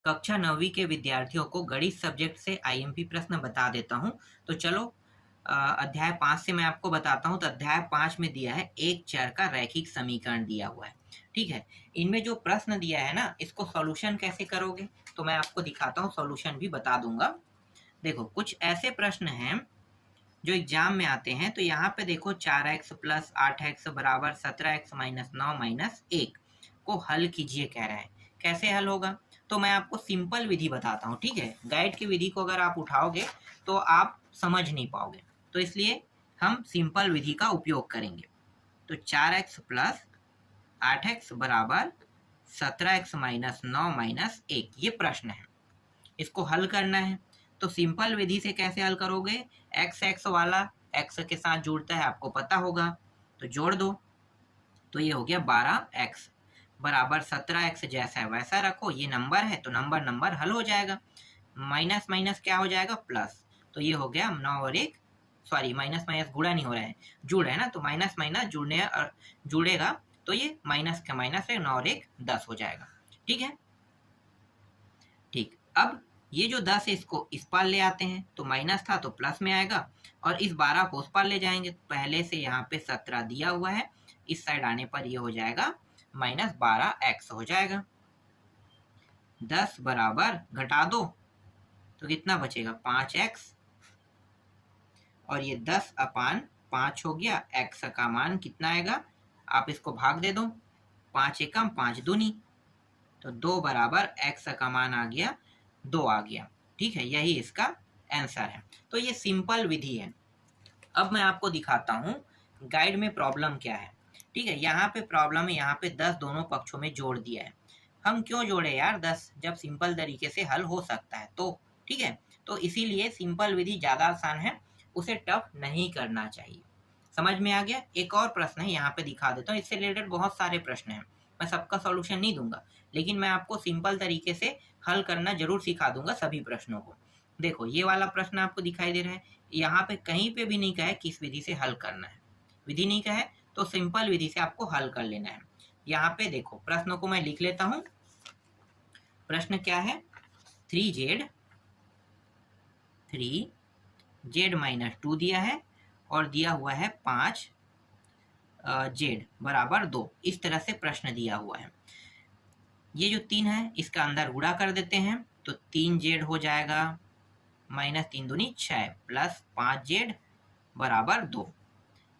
कक्षा 9वीं के विद्यार्थियों को गणित सब्जेक्ट से आईएमपी प्रश्न बता देता हूं। तो चलो अध्याय 5 से मैं आपको बताता हूं। तो अध्याय 5 में दिया है एक चर का रैखिक समीकरण दिया हुआ है। ठीक है, इनमें जो प्रश्न दिया है ना, इसको सॉल्यूशन कैसे करोगे तो मैं आपको दिखाता हूं, सॉल्यूशन भी बता दूंगा। देखो, कुछ ऐसे प्रश्न हैं जो एग्जाम में आते हैं। तो यहाँ पे देखो, 4x प्लस 8x बराबर 17x माइनस 9 माइनस 1 को हल कीजिए कह रहा है। कैसे हल होगा? तो मैं आपको सिंपल विधि बताता हूँ। ठीक है, गाइड की विधि को अगर आप उठाओगे तो आप समझ नहीं पाओगे, तो इसलिए हम सिंपल विधि का उपयोग करेंगे। तो 4x प्लस 8x बराबर 17x माइनस 9 माइनस 1 ये प्रश्न है, इसको हल करना है। तो सिंपल विधि से कैसे हल करोगे? एक्स एक्स वाला एक्स के साथ जुड़ता है, आपको पता होगा, तो जोड़ दो। तो ये हो गया 12x बराबर 17x, जैसा है वैसा रखो, ये नंबर है तो नंबर नंबर हल हो जाएगा। माइनस माइनस क्या हो जाएगा? प्लस। तो ये हो गया 9 और 1, सॉरी माइनस माइनस गुणा नहीं हो रहा है, जुड़ है ना, तो माइनस माइनस जुड़ेगा, तो ये माइनस का माइनस है, 9 और 1 10 हो जाएगा। ठीक है, ठीक। अब ये जो 10 है इसको इस पार ले आते हैं, तो माइनस था तो प्लस में आएगा, और इस 12 को उस पार ले जाएंगे। पहले से यहाँ पे 17 दिया हुआ है, इस साइड आने पर ये हो जाएगा माइनस 12x हो जाएगा। 10 बराबर घटा दो तो कितना बचेगा? 5x, और ये 10 अपान 5 हो गया। x का मान कितना आएगा? आप इसको भाग दे दो, 5 एकम 5 दूनी, तो 2 बराबर x का मान आ गया 2 आ गया। ठीक है, यही इसका आंसर है। तो ये सिंपल विधि है। अब मैं आपको दिखाता हूँ गाइड में प्रॉब्लम क्या है। ठीक है, यहाँ पे प्रॉब्लम है, यहाँ पे 10 दोनों पक्षों में जोड़ दिया है। हम क्यों जोड़े यार 10, जब सिंपल तरीके से हल हो सकता है तो। ठीक है, तो इसीलिए सिंपल विधि ज़्यादा आसान है, उसे टफ नहीं करना चाहिए। समझ में आ गया? एक और प्रश्न है, यहाँ पे दिखा देता हूँ, इससे रिलेटेड बहुत सारे प्रश्न हैं। मैं सबका सॉल्यूशन नहीं दूंगा, लेकिन मैं आपको सिंपल तरीके से हल करना जरूर सिखा दूंगा सभी प्रश्नों को। देखो, ये वाला प्रश्न आपको दिखाई दे रहा है, यहाँ पे कहीं पे भी नहीं कहा है किस विधि से हल करना है, विधि नहीं कहा है, तो सिंपल विधि से आपको हल कर लेना है। यहाँ पे देखो, प्रश्नों को मैं लिख लेता हूँ। प्रश्न क्या है? 3z माइनस 2 दिया है, और दिया हुआ है 5z बराबर 2। इस तरह से प्रश्न दिया हुआ है। ये जो 3 है इसका अंदर गुणा कर देते हैं, तो 3z हो जाएगा माइनस 3 दूनी 6 प्लस 5z बराबर 2।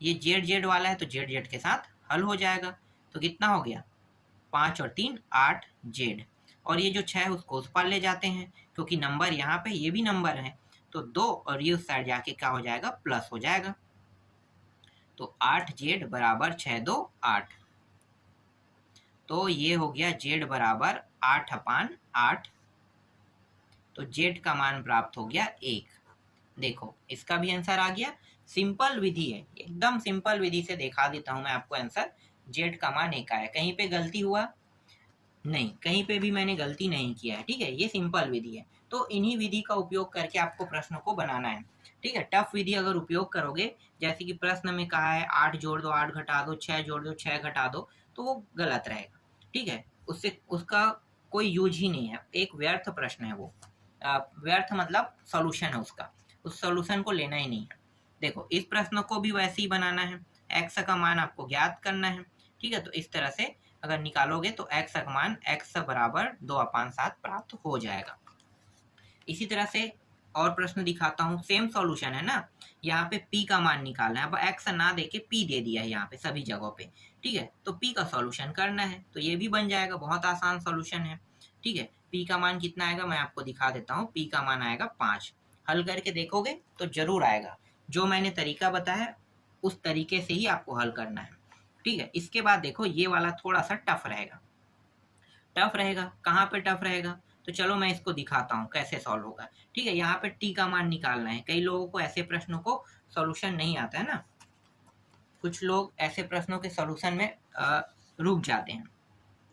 ये जेड जेड वाला है तो जेड जेड के साथ हल हो जाएगा, तो कितना हो गया? 5 और 3 8z, और ये जो 6 है उसको उस पार ले जाते हैं, क्योंकि नंबर यहाँ पे ये भी नंबर है, तो 2 और ये उस साइड जाके क्या हो जाएगा? प्लस हो जाएगा। तो 8z बराबर 6 2 8, तो ये हो गया z बराबर 8 अपान 8, तो z का मान प्राप्त हो गया 1। देखो, इसका भी आंसर आ गया। सिंपल विधि है, एकदम सिंपल विधि से दिखा देता हूं मैं आपको आंसर। z का मान 1 आया, कहीं पे गलती हुआ? नहीं, कहीं पे भी मैंने गलती नहीं किया है। ठीक है, ये सिंपल विधि है, तो इन्हीं विधि का उपयोग करके आपको प्रश्नों को बनाना है। ठीक है, टफ विधि अगर उपयोग करोगे, जैसे कि प्रश्न में कहा है 8 जोड़ दो 8 घटा दो, 6 जोड़ दो 6 घटा दो, तो वो गलत रहेगा। ठीक है, उससे उसका कोई यूज ही नहीं है, एक व्यर्थ प्रश्न है वो। व्यर्थ मतलब सॉल्यूशन है उसका, उस सॉल्यूशन को लेना ही नहीं है। देखो, इस प्रश्न को भी वैसे ही बनाना है, एक्स का मान आपको ज्ञात करना है। ठीक है, तो इस तरह से अगर निकालोगे तो एक्स का मान एक्स बराबर 2/7 प्राप्त हो जाएगा। इसी तरह से और प्रश्न दिखाता हूँ, सेम सॉल्यूशन है ना। यहाँ पे p का मान निकालना है, अब एक्स ना दे के p दे दिया है यहाँ पे सभी जगहों पे। ठीक है, तो p का सॉल्यूशन करना है, तो ये भी बन जाएगा, बहुत आसान सॉल्यूशन है। ठीक है, p का मान कितना आएगा मैं आपको दिखा देता हूँ। p का मान आएगा 5। हल करके देखोगे तो जरूर आएगा, जो मैंने तरीका बताया उस तरीके से ही आपको हल करना है। ठीक है, इसके बाद देखो, ये वाला थोड़ा सा टफ रहेगा। टफ रहेगा, कहाँ पे टफ रहेगा? तो चलो मैं इसको दिखाता हूँ कैसे सॉल्व होगा। ठीक है, यहाँ पे टी का मान निकालना है। कई लोगों को ऐसे प्रश्नों को सॉल्यूशन नहीं आता है ना, कुछ लोग ऐसे प्रश्नों के सॉल्यूशन में रुक जाते हैं,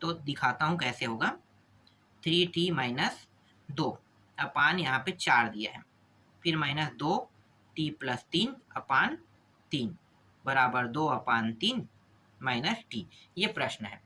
तो दिखाता हूँ कैसे होगा। 3t माइनस 2 अपान यहाँ पे 4 दिया है, फिर माइनस 2t प्लस 3 अपान 3 बराबर 2/3 माइनस टी, ये प्रश्न है।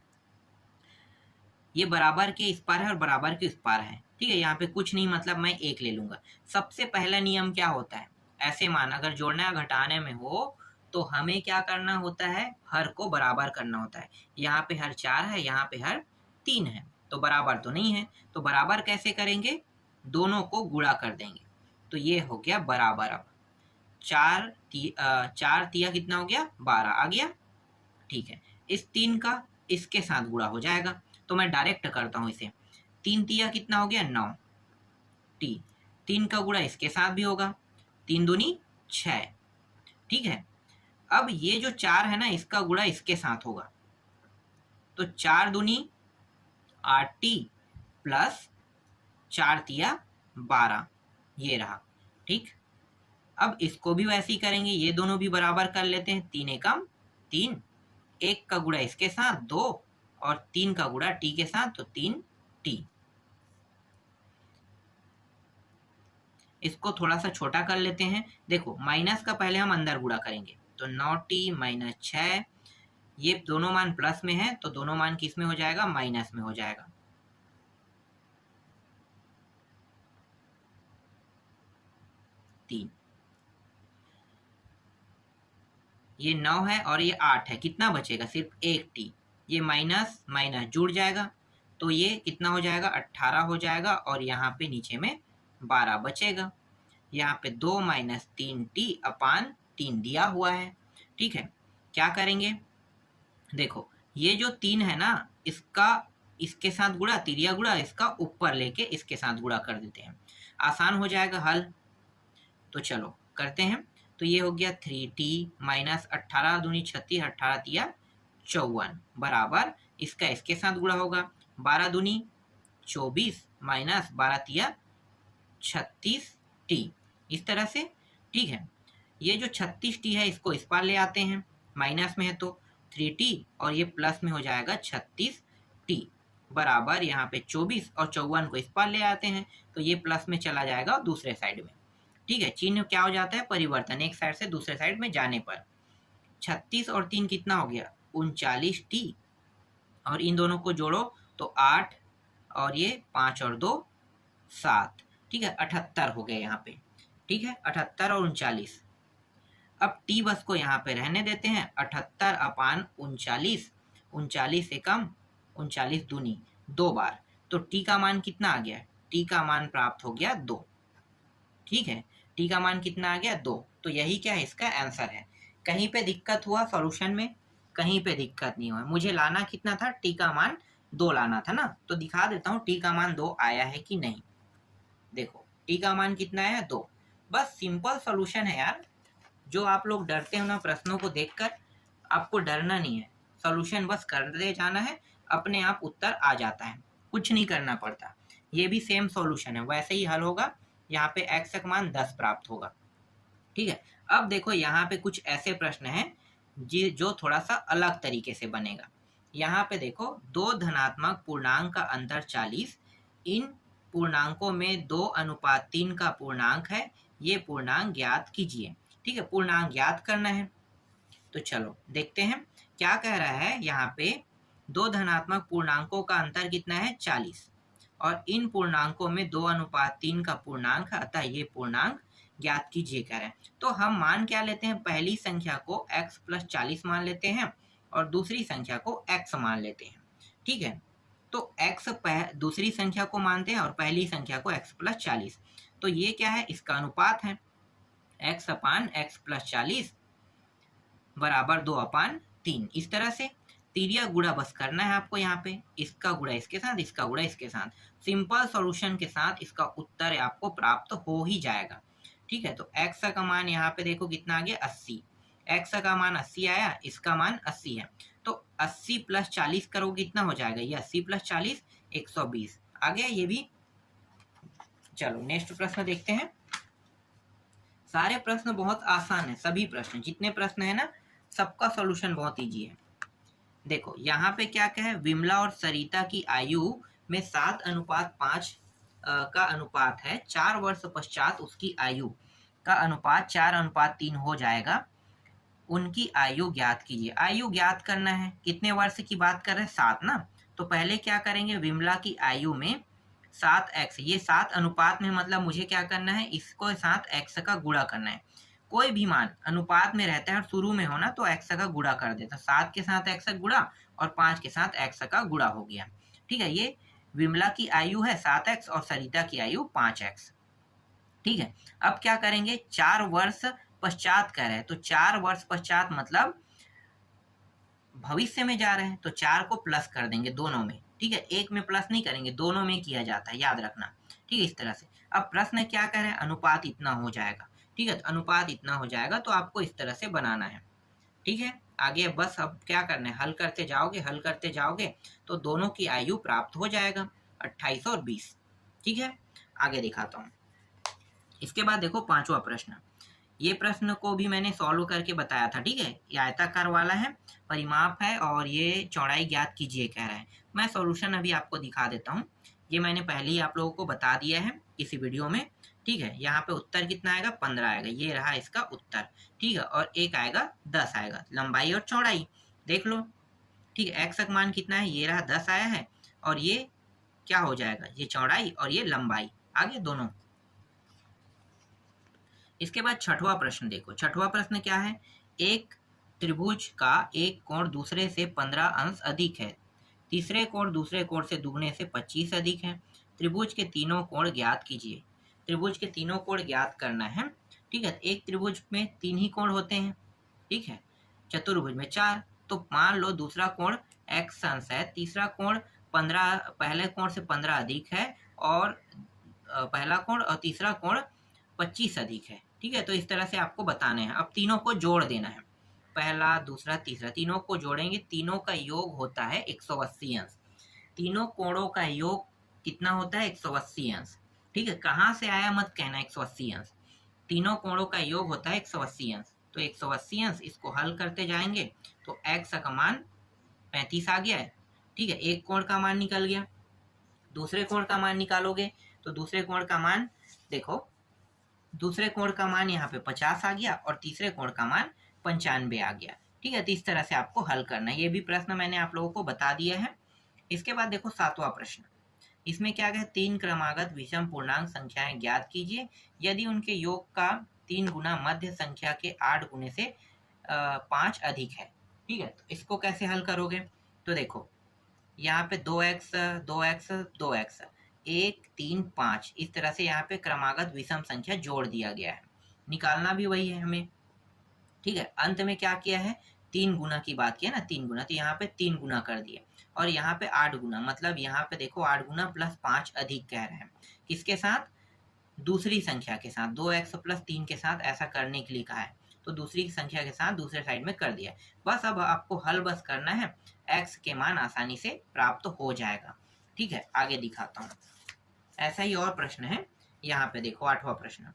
ये बराबर के इस पार है और बराबर के उस पार है, ठीक है। यहाँ पे कुछ नहीं, मतलब मैं 1 ले लूंगा। सबसे पहला नियम क्या होता है, ऐसे मान अगर जोड़ने या घटाने में हो तो हमें क्या करना होता है, हर को बराबर करना होता है। यहाँ पे हर 4 है, यहाँ पे हर 3 है, तो बराबर तो नहीं है। तो बराबर कैसे करेंगे, दोनों को गुणा कर देंगे, तो ये हो गया बराबर। अब 4 तिया कितना हो गया, 12 आ गया, ठीक है। इस 3 का इसके साथ गुणा हो जाएगा, तो मैं डायरेक्ट करता हूँ इसे। 3 तिया कितना हो गया, 9 टी। 3 का गुणा इसके साथ भी होगा, 3 दूनी 6, ठीक है। अब ये जो 4 है ना, इसका गुणा इसके साथ होगा, तो 4 दूनी 8t प्लस 4 तिया 12, ये रहा, ठीक। अब इसको भी वैसे ही करेंगे, ये दोनों भी बराबर कर लेते हैं। 3 एकम 3, 1 का गुणा इसके साथ 2 और 3 का गुणा टी के साथ, तो 3t। इसको थोड़ा सा छोटा कर लेते हैं। देखो माइनस का पहले हम अंदर गुणा करेंगे, तो 9t माइनस 6, ये दोनों मान प्लस में है तो दोनों मान किस में हो जाएगा, माइनस में हो जाएगा। ये 9 है और ये 8 है, कितना बचेगा, सिर्फ 1t। ये माइनस माइनस जुड़ जाएगा, तो ये कितना हो जाएगा, 18 हो जाएगा, और यहाँ पे नीचे में 12 बचेगा। यहाँ पे 2 माइनस 3t अपान 3 दिया हुआ है, ठीक है। क्या करेंगे, देखो ये जो 3 है ना, इसका इसके साथ गुणा, तिरिया गुणा इसका ऊपर लेके इसके साथ गुणा कर देते हैं, आसान हो जाएगा हल। तो चलो करते हैं। तो ये हो गया 3t माइनस 18 दूनी 36, 18 तिया 54 बराबर, इसका इसके साथ गुणा होगा, 12 दूनी 24 माइनस 12 तिया 36t, इस तरह से, ठीक है। ये जो 36t है इसको इस पार ले आते हैं, माइनस में है तो 3t, और ये प्लस में हो जाएगा 36t बराबर, यहाँ पे 24 और 54 को इस पार ले आते हैं, तो ये प्लस में चला जाएगा दूसरे साइड में, ठीक है। चिन्ह क्या हो जाता है, परिवर्तन, एक साइड से दूसरे साइड में जाने पर। 36 और 3 कितना हो गया, 39t, और इन दोनों को जोड़ो तो 8, और ये 5 और 2 7, ठीक है। 78 हो गए यहाँ पे, ठीक है, 78 और 39। अब टी बस को यहाँ पे रहने देते हैं, 78 अपान 39, 39 से कम 39 दूनी 2 बार, तो टी का मान कितना आ गया, टी का मान प्राप्त हो गया 2, ठीक है। टी का मान कितना आ गया, 2। तो यही क्या है, इसका आंसर है। कहीं पे दिक्कत हुआ सॉल्यूशन में, कहीं पे दिक्कत नहीं हुआ। मुझे लाना कितना था, टी का मान 2 लाना था ना, तो दिखा देता हूँ टी का मान 2 आया है कि नहीं। देखो टी का मान कितना है, 2। बस सिंपल सॉल्यूशन है यार। जो आप लोग डरते हो ना प्रश्नों को देखकर, आपको डरना नहीं है, सॉल्यूशन बस करते जाना है, अपने आप उत्तर आ जाता है, कुछ नहीं करना पड़ता। ये भी सेम सॉल्यूशन है, वैसे ही हल होगा। यहाँ पे x का मान 10 प्राप्त होगा, ठीक है। अब देखो यहाँ पे कुछ ऐसे प्रश्न हैं जो थोड़ा सा अलग तरीके से बनेगा। यहाँ पे देखो, 2 धनात्मक पूर्णांक का अंतर 40, इन पूर्णांकों में 2:3 का पूर्णांक है, ये पूर्णांक ज्ञात कीजिए, ठीक है। पूर्णांक ज्ञात करना है, तो चलो देखते हैं क्या कह रहा है। यहाँ पे 2 धनात्मक पूर्णांकों का अंतर कितना है, 40, और इन पूर्णांकों में 2:3 का पूर्णांक है, अतः ये पूर्णांक ज्ञात कीजिए कह रहे हैं। तो हम मान क्या लेते हैं, पहली संख्या को x प्लस 40 मान लेते हैं और दूसरी संख्या को x मान लेते हैं, ठीक है। तो x दूसरी संख्या को मानते हैं और पहली संख्या को x प्लस 40, तो ये क्या है, इसका अनुपात है, x अपान x प्लस 40 बराबर 2/3। इस तरह से तिरिया गुणा बस करना है आपको, यहाँ पे इसका गुणा इसके साथ, इसका गुणा इसके साथ, सिंपल सॉल्यूशन के साथ इसका उत्तर आपको प्राप्त हो ही जाएगा, ठीक है। तो x का मान यहाँ पे देखो कितना आ गया, 80। x का मान 80 आया, इसका मान 80 है, तो 80 प्लस 40 करो कितना हो जाएगा, ये 80 प्लस 40 120 आ गया ये भी। चलो नेक्स्ट प्रश्न देखते हैं। सारे प्रश्न बहुत आसान है, सभी प्रश्न जितने प्रश्न है ना, सबका सॉल्यूशन बहुत इजी है। देखो यहाँ पे क्या कहे, विमला और सरिता की आयु में 7:5 का अनुपात है, 4 वर्ष पश्चात उसकी आयु का अनुपात 4:3 हो जाएगा, उनकी आयु ज्ञात कीजिए। आयु ज्ञात करना है, कितने वर्ष की बात कर रहे हैं, 7 ना, तो पहले क्या करेंगे, विमला की आयु में 7x, ये 7 अनुपात में, मतलब मुझे क्या करना है, इसको 7x का गुणा करना है। कोई भी मान अनुपात में रहता है और शुरू में हो ना, तो x का गुणा कर देता। 7 के साथ x का गुणा और 5 के साथ x का गुणा हो गया। ठीक है, ये विमला की आयु है 7x और सरिता की आयु 5x। ठीक है, अब क्या करेंगे, 4 वर्ष पश्चात कह रहे हैं, तो 4 वर्ष पश्चात मतलब भविष्य में जा रहे हैं, तो 4 को प्लस कर देंगे दोनों में। ठीक है, एक में प्लस नहीं करेंगे, दोनों में किया जाता है, याद रखना। ठीक है, इस तरह से। अब प्रश्न क्या कह रहे हैं, अनुपात इतना हो जाएगा। ठीक है, तो अनुपात इतना हो जाएगा, तो आपको इस तरह से बनाना है। ठीक है, आगे बस अब क्या करना है, हल करते जाओगे तो दोनों की आयु प्राप्त हो जाएगा, 28 और 20। ठीक है, आगे दिखाता हूँ। इसके बाद देखो 5वां प्रश्न। ये प्रश्न को भी मैंने सॉल्व करके बताया था। ठीक है, ये आयताकार वाला है, परिमाप है और ये चौड़ाई ज्ञात कीजिए कह रहा है। मैं सॉल्यूशन अभी आपको दिखा देता हूँ। ये मैंने पहले ही आप लोगों को बता दिया है किसी वीडियो में। ठीक है, यहाँ पे उत्तर कितना आएगा, 15 आएगा, ये रहा इसका उत्तर। ठीक है, और एक आएगा 10 आएगा, लंबाई और चौड़ाई देख लो। ठीक है, x का मान कितना है, ये रहा 10 आया है, और ये क्या हो जाएगा, ये चौड़ाई और ये लंबाई, आगे दोनों। इसके बाद 6वां प्रश्न देखो। 6वां प्रश्न क्या है, एक त्रिभुज का एक कोण दूसरे से 15 अंश अधिक है, तीसरे कोण दूसरे कोण से दुगने से 25 अधिक है, त्रिभुज के तीनों कोण ज्ञात कीजिए। त्रिभुज के तीनों कोण ज्ञात करना है। ठीक है, एक त्रिभुज में 3 ही कोण होते हैं। ठीक है, चतुर्भुज में 4, तो मान लो दूसरा कोण x अंश है, तीसरा कोण 15, पहले कोण से 15 अधिक है, और पहला कोण और तीसरा कोण 25 अधिक है। ठीक है, तो इस तरह से आपको बताने हैं। अब तीनों को जोड़ देना है, पहला दूसरा तीसरा, तीनों को जोड़ेंगे, तीनों का योग होता है 180 अंश। तीनों कोणों का योग कितना होता है, 180 अंश। ठीक है, कहाँ से आया मत कहना 180 अंश, तीनों कोणों का योग होता है 180 अंश। तो 180 अंश, इसको हल करते जाएंगे तो x का मान 35 आ गया है। ठीक है, एक कोण का मान निकल गया। दूसरे कोण का मान निकालोगे तो दूसरे कोण का मान देखो, दूसरे कोण का मान यहाँ पे 50 आ गया और तीसरे कोण का मान 95 आ गया। ठीक है, तो इस तरह से आपको हल करना है। ये भी प्रश्न मैंने आप लोगों को बता दिया है। इसके बाद देखो 7वां प्रश्न। इसमें क्या है, 3 क्रमागत विषम पूर्णांक संख्याएं ज्ञात कीजिए यदि उनके योग का 3 गुना मध्य संख्या के 8 गुने से 5 अधिक है। ठीक है, तो इसको कैसे हल करोगे, तो देखो यहाँ पे 2x 2x 2x 1 3 5, इस तरह से यहाँ पे क्रमागत विषम संख्या जोड़ दिया गया है। निकालना भी वही है हमें। ठीक है, अंत में क्या किया है, 3 गुना की बात किया ना, 3 गुना, तो यहाँ पे 3 गुना कर दिए, और यहाँ पे 8 गुना, मतलब यहाँ पे देखो 8 गुना प्लस 5 अधिक कह रहे हैं। किसके साथ, दूसरी संख्या के साथ, 2x प्लस 3 के साथ ऐसा करने के लिए कहा है, तो दूसरी संख्या के साथ दूसरे साइड में कर दिया। बस अब आपको हल बस करना है, x के मान आसानी से प्राप्त हो जाएगा। ठीक है, आगे दिखाता हूँ। ऐसा ही और प्रश्न है, यहाँ पे देखो 8वां प्रश्न।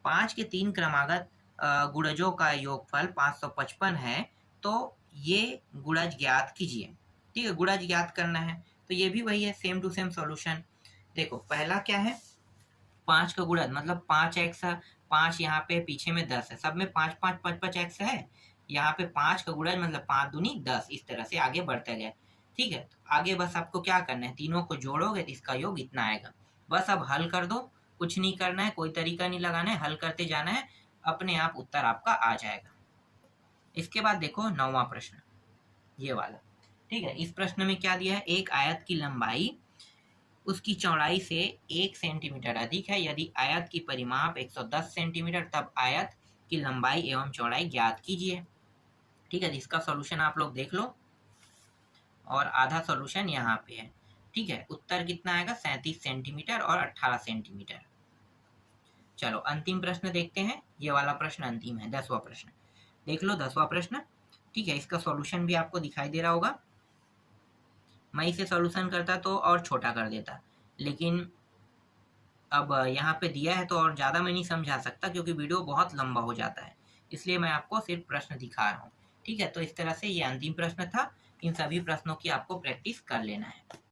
5 के 3 क्रमागत गुणजों का योगफल 555 है, तो ये गुणज ज्ञात कीजिए। ठीक है, गुणज ज्ञात करना है, तो ये भी वही है, सेम टू सेम सॉल्यूशन। देखो पहला क्या है, 5 का गुणज मतलब 5x, 5 यहाँ पे पीछे में 10 है, सब में 5 5 5 5x है। यहाँ पे 5 का गुणज मतलब 5 दूनी 10, इस तरह से आगे बढ़ता गया। ठीक है, तो आगे बस आपको क्या करना है, तीनों को जोड़ोगे तो इसका योग इतना आएगा। बस अब हल कर दो, कुछ नहीं करना है, कोई तरीका नहीं लगाना है, हल करते जाना है, अपने आप उत्तर आपका आ जाएगा। इसके बाद देखो 9वां प्रश्न, ये वाला। ठीक है, इस प्रश्न में क्या दिया है, एक आयत की लंबाई उसकी चौड़ाई से 1 सेंटीमीटर अधिक है, यदि आयत की परिमाप 110 सेंटीमीटर, तब आयत की लंबाई एवं चौड़ाई ज्ञात कीजिए। ठीक है, इसका सॉल्यूशन आप लोग देख लो, और आधा सॉल्यूशन यहाँ पे है। ठीक है, उत्तर कितना आएगा, 37 सेंटीमीटर और 18 सेंटीमीटर। चलो अंतिम प्रश्न देखते हैं, ये वाला प्रश्न अंतिम है, 10वां प्रश्न। देख लो 10वां प्रश्न। ठीक है, इसका सॉल्यूशन भी आपको दिखाई दे रहा होगा। मैं इसे सॉल्यूशन करता तो और छोटा कर देता, लेकिन अब यहाँ पे दिया है तो और ज़्यादा मैं नहीं समझा सकता, क्योंकि वीडियो बहुत लंबा हो जाता है, इसलिए मैं आपको सिर्फ प्रश्न दिखा रहा हूँ। ठीक है, तो इस तरह से ये अंतिम प्रश्न था। इन सभी प्रश्नों की आपको प्रैक्टिस कर लेना है।